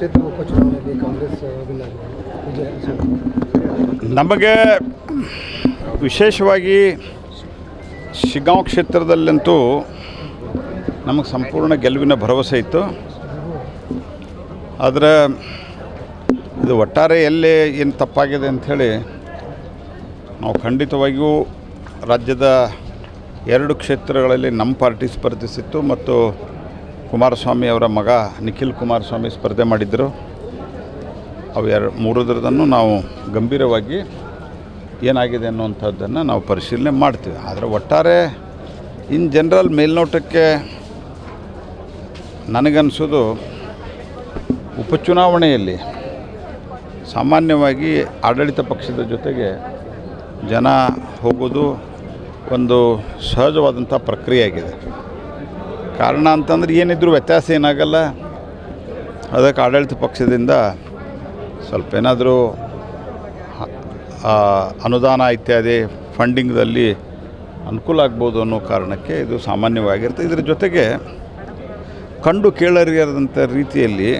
ಕ್ಷೇತ್ರ ಉಪಚುನಾವಣೆಯಲ್ಲಿ ಕಾಂಗ್ರೆಸ್ ವಿಜಯ ನಮಗೆ ವಿಶೇಷವಾಗಿ ಶಿಗ್ಗಾಂವ್ ಕ್ಷೇತ್ರದಲ್ಲಂತೂ ನಮಗೆ ಸಂಪೂರ್ಣ ಗೆಲುವಿನ ಭರವಸೆ ಇತ್ತು. ಆದರೆ ಇದು ಒಟ್ಟಾರೆ ಎಲ್ಲೇ ಏನು ತಪ್ಪಾಗಿದೆ ಅಂಥೇಳಿ ನಾವು ಖಂಡಿತವಾಗಿಯೂ ರಾಜ್ಯದ 2 ಕ್ಷೇತ್ರಗಳಲ್ಲಿ ನಮ್ಮ ಪಾರ್ಟಿ ಸ್ಪರ್ಧಿಸಿತ್ತು ಮತ್ತು ಕುಮಾರಸ್ವಾಮಿ ಅವರ ಮಗ ನಿಖಿಲ್ ಕುಮಾರಸ್ವಾಮಿ ಸ್ಪರ್ಧೆ ಮಾಡಿದ್ದರು. ಅವು 3 ನಾವು ಗಂಭೀರವಾಗಿ ಏನಾಗಿದೆ ಅನ್ನುವಂಥದ್ದನ್ನು ನಾವು ಪರಿಶೀಲನೆ ಮಾಡ್ತೀವಿ. ಆದರೆ ಒಟ್ಟಾರೆ ಇನ್ ಜನರಲ್ ಮೇಲ್ನೋಟಕ್ಕೆ ನನಗನ್ನಿಸೋದು ಉಪಚುನಾವಣೆಯಲ್ಲಿ ಸಾಮಾನ್ಯವಾಗಿ ಆಡಳಿತ ಪಕ್ಷದ ಜೊತೆಗೆ ಜನ ಹೋಗೋದು ಒಂದು ಸಹಜವಾದಂಥ ಪ್ರಕ್ರಿಯೆ ಆಗಿದೆ. ಕಾರಣ ಅಂತಂದ್ರೆ ಏನಿದ್ರೂ ವ್ಯತ್ಯಾಸ ಏನಾಗಲ್ಲ. ಅದಕ್ಕೆ ಆಡಳಿತ ಪಕ್ಷದಿಂದ ಸ್ವಲ್ಪ ಏನಾದರೂ ಅನುದಾನ ಇತ್ಯಾದಿ ಫಂಡಿಂಗ್ದಲ್ಲಿ ಅನುಕೂಲ ಆಗ್ಬೋದು ಅನ್ನೋ ಕಾರಣಕ್ಕೆ ಇದು ಸಾಮಾನ್ಯವಾಗಿರುತ್ತೆ. ಇದರ ಜೊತೆಗೆ ಕಂಡು ಕೇಳರಿಯದಂಥ ರೀತಿಯಲ್ಲಿ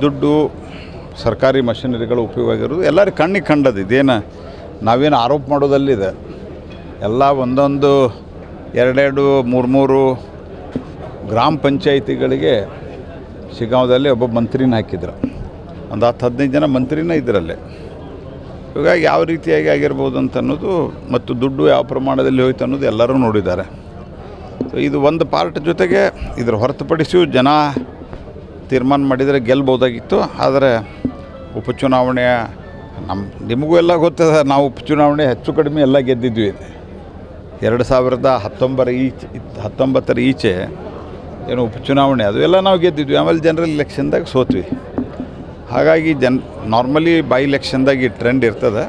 ದುಡ್ಡು ಸರ್ಕಾರಿ ಮಷಿನರಿಗಳು ಉಪಯೋಗ ಆಗಿರೋದು ಎಲ್ಲರಿಗೆ ಕಣ್ಣಿಗೆ ಕಂಡದ್ದು. ಇದೇನು ನಾವೇನು ಆರೋಪ ಮಾಡೋದಲ್ಲಿದೆ. ಎಲ್ಲ ಒಂದೊಂದು 2-2, 3-3 ಗ್ರಾಮ ಪಂಚಾಯಿತಿಗಳಿಗೆ ಶಿಗ್ಗಾಂವದಲ್ಲಿ ಒಬ್ಬ ಮಂತ್ರಿನ ಹಾಕಿದ್ರು. ಒಂದು 10-15 ಜನ ಮಂತ್ರಿನ ಇದರಲ್ಲೇ. ಹೀಗಾಗಿ ಯಾವ ರೀತಿಯಾಗಿ ಆಗಿರ್ಬೋದು ಅಂತ ಅನ್ನೋದು ಮತ್ತು ದುಡ್ಡು ಯಾವ ಪ್ರಮಾಣದಲ್ಲಿ ಹೋಯ್ತು ಅನ್ನೋದು ಎಲ್ಲರೂ ನೋಡಿದ್ದಾರೆ. ಸೊ ಇದು ಒಂದು ಪಾರ್ಟ್. ಜೊತೆಗೆ ಇದರ ಹೊರತುಪಡಿಸಿಯೂ ಜನ ತೀರ್ಮಾನ ಮಾಡಿದರೆ ಗೆಲ್ಬೋದಾಗಿತ್ತು. ಆದರೆ ಉಪಚುನಾವಣೆಯ ನಿಮಗೂ ಎಲ್ಲ ಗೊತ್ತದ, ನಾವು ಉಪಚುನಾವಣೆ ಹೆಚ್ಚು ಕಡಿಮೆ ಎಲ್ಲ ಗೆದ್ದಿದ್ವಿ. 2019 ಈಚೆ ಏನು ಉಪಚುನಾವಣೆ ಅದು ಎಲ್ಲ ನಾವು ಗೆದ್ದಿದ್ವಿ. ಆಮೇಲೆ ಜನರಲ್ ಎಲೆಕ್ಷನ್ದಾಗ ಸೋತ್ವಿ. ಹಾಗಾಗಿ ನಾರ್ಮಲಿ ಬೈ ಎಲೆಕ್ಷನ್ದಾಗ ಈ ಟ್ರೆಂಡ್ ಇರ್ತದೆ.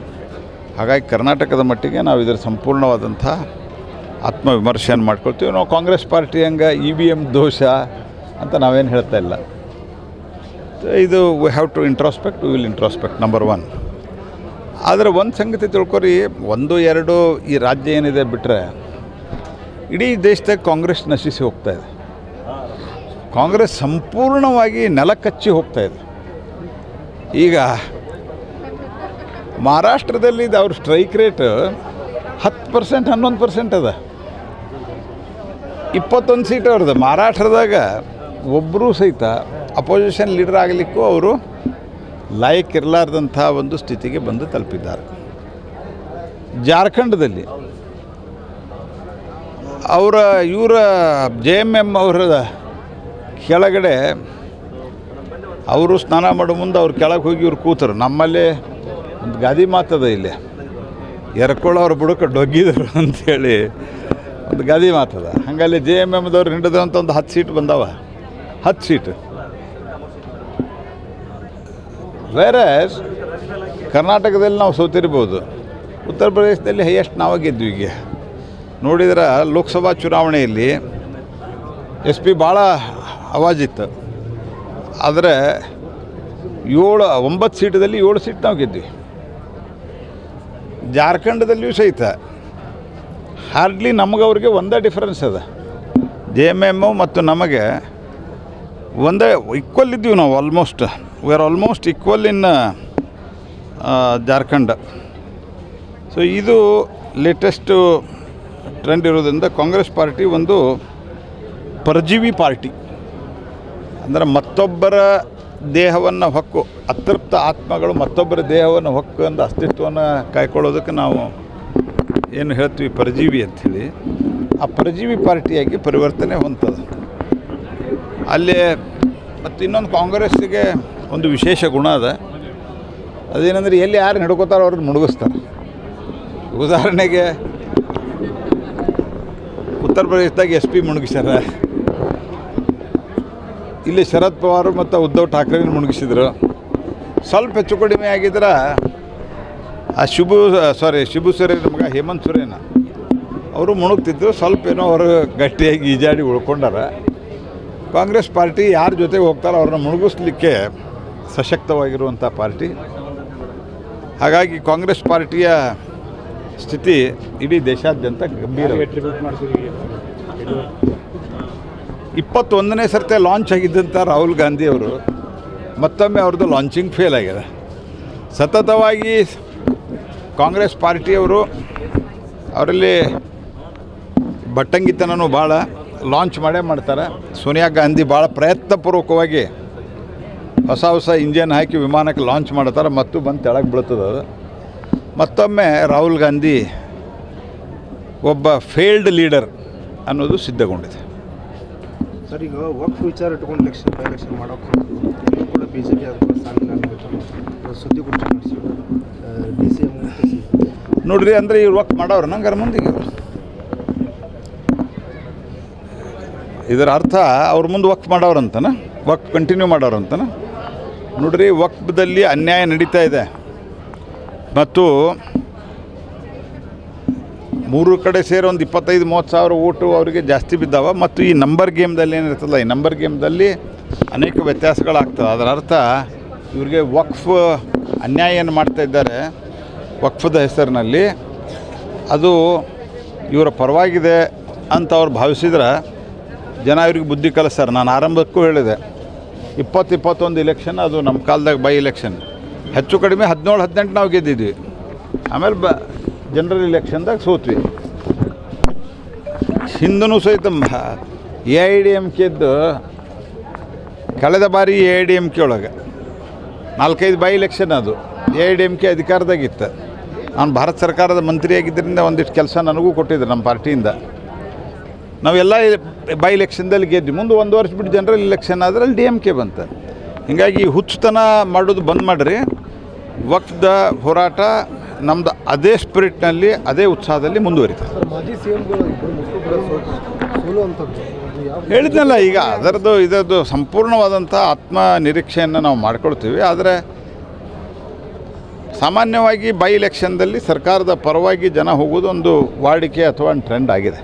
ಹಾಗಾಗಿ ಕರ್ನಾಟಕದ ಮಟ್ಟಿಗೆ ನಾವು ಇದರ ಸಂಪೂರ್ಣವಾದಂಥ ಆತ್ಮವಿಮರ್ಶೆಯನ್ನು ಮಾಡ್ಕೊಳ್ತೀವಿ. ನಾವು ಕಾಂಗ್ರೆಸ್ ಪಾರ್ಟಿ ಹಂಗೆ EVM ದೋಷ ಅಂತ ನಾವೇನು ಹೇಳ್ತಾ ಇಲ್ಲ. ಇದು we have to introspect, we will introspect number 1. ಆದರೆ ಒಂದು ಸಂಗತಿ ತಿಳ್ಕೊರಿ, 1-2 ಈ ರಾಜ್ಯ ಏನಿದೆ ಬಿಟ್ಟರೆ ಇಡೀ ದೇಶದಾಗ ಕಾಂಗ್ರೆಸ್ ನಶಿಸಿ ಹೋಗ್ತಾಯಿದೆ. ಕಾಂಗ್ರೆಸ್ ಸಂಪೂರ್ಣವಾಗಿ ನೆಲಕಚ್ಚಿ ಹೋಗ್ತಾಯಿದೆ. ಈಗ ಮಹಾರಾಷ್ಟ್ರದಲ್ಲಿ ಅವ್ರ ಸ್ಟ್ರೈಕ್ ರೇಟ್ 10%, 11% ಅದ. 21 ಸೀಟ್ ಅವ್ರದ್ದು. ಮಹಾರಾಷ್ಟ್ರದಾಗ ಒಬ್ಬರೂ ಸಹಿತ ಅಪೋಸಿಷನ್ ಲೀಡರ್ ಆಗಲಿಕ್ಕೂ ಅವರು ಲಾಯಕ್ ಇರಲಾರ್ದಂಥ ಒಂದು ಸ್ಥಿತಿಗೆ ಬಂದು ತಲುಪಿದ್ದಾರೆ. ಜಾರ್ಖಂಡದಲ್ಲಿ ಇವರ JMM ಅವರ ಕೆಳಗಡೆ ಅವರು ಸ್ನಾನ ಮಾಡೋ ಮುಂದೆ ಅವ್ರು ಕೆಳಗೆ ಹೋಗಿ ಇವ್ರು ಕೂತರು. ನಮ್ಮಲ್ಲಿ ಒಂದು ಗಾದಿ ಮಾತದ, ಇಲ್ಲಿ ಎರ್ಕೊಳ್ಳೋರು ಬುಡಕ್ಕೆ ಡೊಗ್ಗಿದರು ಅಂಥೇಳಿ ಒಂದು ಗಾದಿ ಮಾತದ. ಹಾಗಲ್ಲಿ JMMದವ್ರು ಹಿಡಿದಂಥ ಒಂದು 10 ಸೀಟ್ ಬಂದವ. 10 ಸೀಟ್. ಬೇರೆ ಕರ್ನಾಟಕದಲ್ಲಿ ನಾವು ಸೋತಿರ್ಬೋದು. ಉತ್ತರ ಪ್ರದೇಶದಲ್ಲಿ ಹೈಯೆಸ್ಟ್ ನಾವು ಗೆದ್ವಿ. ಈಗ ನೋಡಿದ್ರೆ ಲೋಕಸಭಾ ಚುನಾವಣೆಯಲ್ಲಿ SP ಭಾಳ ಅವಾಜಿತ್ತು. ಆದರೆ 9 ಸೀಟದಲ್ಲಿ 7 ಸೀಟ್ ನಾವು ಗೆದ್ವಿ. ಜಾರ್ಖಂಡದಲ್ಲಿಯೂ ಸಹಿತ ಹಾರ್ಡ್ಲಿ ನಮಗವ್ರಿಗೆ ಒಂದೇ ಡಿಫ್ರೆನ್ಸ್ ಅದ. JMM ಮತ್ತು ನಮಗೆ ಒಂದೇ ಈಕ್ವಲ್ ಇದ್ದೀವಿ ನಾವು. Almost we are almost equal in Jharkhand. So ಇದು ಲೇಟೆಸ್ಟು ಟ್ರೆಂಡ್ ಇರೋದ್ರಿಂದ ಕಾಂಗ್ರೆಸ್ ಪಾರ್ಟಿ ಒಂದು ಪರಜೀವಿ ಪಾರ್ಟಿ. ಅಂದರೆ ಮತ್ತೊಬ್ಬರ ದೇಹವನ್ನು ಹೊಕ್ಕು, ಅತೃಪ್ತ ಆತ್ಮಗಳು ಮತ್ತೊಬ್ಬರ ದೇಹವನ್ನು ಹೊಕ್ಕು ಅಂದ ಅಸ್ತಿತ್ವವನ್ನು ಕಾಯ್ಕೊಳ್ಳೋದಕ್ಕೆ ನಾವು ಏನು ಹೇಳ್ತೀವಿ ಪರಜೀವಿ ಅಂಥೇಳಿ, ಆ ಪರಜೀವಿ ಪಾರ್ಟಿಯಾಗಿ ಪರಿವರ್ತನೆ ಹೊಂದದ. ಅಲ್ಲಿ ಮತ್ತು ಇನ್ನೊಂದು ಕಾಂಗ್ರೆಸ್ಸಿಗೆ ಒಂದು ವಿಶೇಷ ಗುಣ ಅದ. ಅದೇನೆಂದರೆ ಎಲ್ಲಿ ಯಾರು ನಡ್ಕೋತಾರೋ ಅವ್ರನ್ನ ಮುಳುಗಿಸ್ತಾರೆ. ಉದಾಹರಣೆಗೆ ಉತ್ತರ ಪ್ರದೇಶದಾಗ SP ಮುಳುಗಿಸ್ಯಾರ. ಇಲ್ಲಿ ಶರದ್ ಪವಾರ್ ಮತ್ತು ಉದ್ಧವ್ ಠಾಕ್ರೆನ ಮುಳುಗಿಸಿದ್ರು. ಸ್ವಲ್ಪ ಹೆಚ್ಚು ಕಡಿಮೆ ಆಗಿದ್ರೆ ಆ ಶಿಬು ಸೊರೇನ್ ಮಗ ಹೇಮಂತ್ ಸೊರೇನ್ ಅವರು ಮುಳುಗ್ತಿದ್ರು. ಸ್ವಲ್ಪ ಏನೋ ಅವರು ಗಟ್ಟಿಯಾಗಿ ಈಜಾಡಿ ಉಳ್ಕೊಂಡಾರ. ಕಾಂಗ್ರೆಸ್ ಪಾರ್ಟಿ ಯಾರ ಜೊತೆಗೆ ಹೋಗ್ತಾರೋ ಅವ್ರನ್ನ ಮುಳುಗಿಸ್ಲಿಕ್ಕೆ ಸಶಕ್ತವಾಗಿರುವಂಥ ಪಾರ್ಟಿ. ಹಾಗಾಗಿ ಕಾಂಗ್ರೆಸ್ ಪಾರ್ಟಿಯ ಸ್ಥಿತಿ ಇಡೀ ದೇಶಾದ್ಯಂತ ಗಂಭೀರ. 21ನೇ ಸರ್ತಿ ಲಾಂಚ್ ಆಗಿದ್ದಂಥ ರಾಹುಲ್ ಗಾಂಧಿ ಅವರು ಮತ್ತೊಮ್ಮೆ ಅವ್ರದ್ದು ಲಾಂಚಿಂಗ್ ಫೇಲ್ ಆಗಿದೆ. ಸತತವಾಗಿ ಕಾಂಗ್ರೆಸ್ ಪಾರ್ಟಿಯವರು ಅವರಲ್ಲಿ ಬಟ್ಟಂಗಿತನೂ ಭಾಳ ಲಾಂಚ್ ಮಾಡ್ತಾರೆ. ಸೋನಿಯಾ ಗಾಂಧಿ ಭಾಳ ಪ್ರಯತ್ನಪೂರ್ವಕವಾಗಿ ಹೊಸ ಇಂಜಿನ್ ಹಾಕಿ ವಿಮಾನಕ್ಕೆ ಲಾಂಚ್ ಮಾಡ್ತಾರೆ ಮತ್ತು ಬಂದು ತೆಳಗೆ ಬೀಳ್ತದೆ ಅದು. ಮತ್ತೊಮ್ಮೆ ರಾಹುಲ್ ಗಾಂಧಿ ಒಬ್ಬ ಫೇಲ್ಡ್ ಲೀಡರ್ ಅನ್ನೋದು ಸಿದ್ಧಗೊಂಡಿದೆ. ಸರ್, ಈಗ ವಕ್ಫ್ ವಿಚಾರ ಇಟ್ಕೊಂಡು ಎಲೆಕ್ಷನ್ ಮಾಡೋಕೆ ಕೂಡ BJP ಸುದ್ದಿಗೋಷ್ಠಿ ನಡೆಸಿದ್ರು DCM ನೋಡ್ರಿ. ಅಂದರೆ ಇವ್ರು ವಕ್ಫ್ ಮಾಡೋರು ನಂಗಾರ ಮುಂದಿಗೆ ಇದರ ಅರ್ಥ ಅವ್ರ ಮುಂದೆ ವಕ್ಫ್ ಮಾಡೋರಂತನ, ವಕ್ಫ್ ಕಂಟಿನ್ಯೂ ಮಾಡೋರಂತನ. ನೋಡ್ರಿ, ವಕ್ಫ್ದಲ್ಲಿ ಅನ್ಯಾಯ ನಡೀತಾ ಇದೆ ಮತ್ತು 3 ಕಡೆ ಸೇರಿ ಒಂದು 25-30 ಸಾವಿರ ಓಟು ಅವರಿಗೆ ಜಾಸ್ತಿ ಬಿದ್ದಾವ. ಮತ್ತು ಈ ನಂಬರ್ ಗೇಮ್ದಲ್ಲಿ ಏನಿರ್ತಲ್ಲ, ಈ ನಂಬರ್ ಗೇಮ್ದಲ್ಲಿ ಅನೇಕ ವ್ಯತ್ಯಾಸಗಳಾಗ್ತವೆ. ಅದರ ಅರ್ಥ ಇವ್ರಿಗೆ ವಕ್ಫ್ ಅನ್ಯಾಯ ಏನು ಮಾಡ್ತಾ ಇದ್ದಾರೆ ವಕ್ಫದ ಹೆಸರಿನಲ್ಲಿ, ಅದು ಇವರ ಪರವಾಗಿದೆ ಅಂತ ಅವ್ರು ಭಾವಿಸಿದ್ರೆ ಜನ ಇವ್ರಿಗೆ ಬುದ್ಧಿ ಕಲಿಸ್ತಾರೆ. ನಾನು ಆರಂಭಕ್ಕೂ ಹೇಳಿದೆ, 2021 ಇಲೆಕ್ಷನ್ ಅದು ನಮ್ಮ ಕಾಲದಾಗ ಬೈ ಎಲೆಕ್ಷನ್, ಹೆಚ್ಚು ಕಡಿಮೆ 17-18 ನಾವು ಗೆದ್ದಿದ್ವಿ. ಆಮೇಲೆ ಜನರಲ್ ಇಲೆಕ್ಷನ್ದಾಗ ಸೋತ್ವಿ. ಹಿಂದೂ ಸಹಿತ AIDMKದ್ದು ಕಳೆದ ಬಾರಿ AIDMK ಒಳಗೆ 4-5 ಬೈ ಎಲೆಕ್ಷನ್ ಅದು AIDMK ಅಧಿಕಾರದಾಗಿತ್ತು. ನಾನು ಭಾರತ ಸರ್ಕಾರದ ಮಂತ್ರಿಯಾಗಿದ್ದರಿಂದ ಒಂದಿಷ್ಟು ಕೆಲಸ ನನಗೂ ಕೊಟ್ಟಿದ್ದರು ನಮ್ಮ ಪಾರ್ಟಿಯಿಂದ. ನಾವೆಲ್ಲ ಬೈ ಎಲೆಕ್ಷನ್ದಲ್ಲಿ ಗೆದ್ವಿ. ಮುಂದೆ 1 ವರ್ಷ ಬಿಟ್ಟು ಜನರಲ್ ಇಲೆಕ್ಷನ್ ಆದರೆ ಅಲ್ಲಿ DMK ಬಂತು. ಹೀಗಾಗಿ ಹುಚ್ಚುತನ ಮಾಡೋದು ಬಂದ್ ಮಾಡಿರಿ. ವಕ್ಫ್ದ ಹೋರಾಟ ನಮ್ಮದು ಅದೇ ಸ್ಪಿರಿಟ್ನಲ್ಲಿ ಅದೇ ಉತ್ಸಾಹದಲ್ಲಿ ಮುಂದುವರಿತದೆ. ಮಾಜಿ CMಗಳು ಸೋಲು ಅಂತದ್ದು ಹೇಳಿದ್ನಲ್ಲ, ಈಗ ಇದರದ್ದು ಸಂಪೂರ್ಣವಾದಂಥ ಆತ್ಮ ನಿರೀಕ್ಷೆಯನ್ನು ನಾವು ಮಾಡ್ಕೊಳ್ತೀವಿ. ಆದರೆ ಸಾಮಾನ್ಯವಾಗಿ ಬೈ ಎಲೆಕ್ಷನ್ದಲ್ಲಿ ಸರ್ಕಾರದ ಪರವಾಗಿ ಜನ ಹೋಗೋದು ಒಂದು ವಾಡಿಕೆ ಅಥವಾ ಒಂದು ಟ್ರೆಂಡ್ ಆಗಿದೆ.